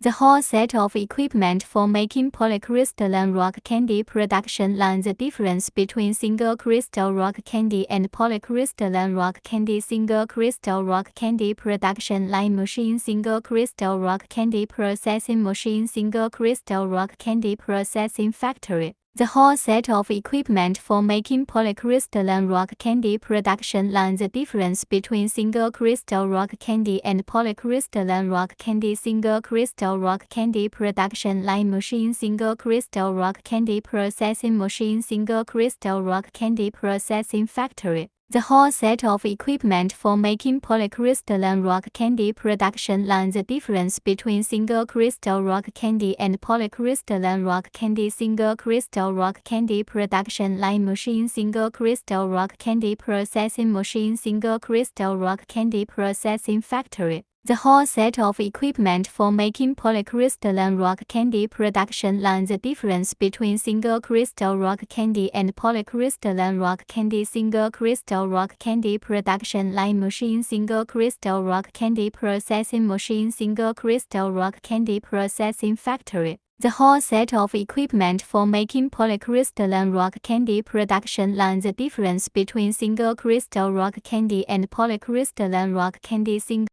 The whole set of equipment for making polycrystalline rock candy production line. The difference between single crystal rock candy and polycrystalline rock candy. Single crystal rock candy production line machine. Single crystal rock candy processing machine. Single crystal rock candy processing factory. The whole set of equipment for making polycrystalline rock candy production line. The difference between single crystal rock candy and polycrystalline rock candy. Single crystal rock candy production line machine. Single crystal rock candy processing machine. Single crystal rock candy processing factory. The whole set of equipment for making polycrystalline rock candy production line. The difference between single crystal rock candy and polycrystalline rock candy. Single crystal rock candy production line machine. Single crystal rock candy processing machine. Single crystal rock candy processing factory. The whole set of equipment for making polycrystalline rock candy production line. The difference between single crystal rock candy and polycrystalline rock candy. Single crystal rock candy production line machine. Single crystal rock candy processing machine. Single crystal rock candy processing factory. The whole set of equipment for making polycrystalline rock candy production line. The difference between single crystal rock candy and polycrystalline rock candy. Single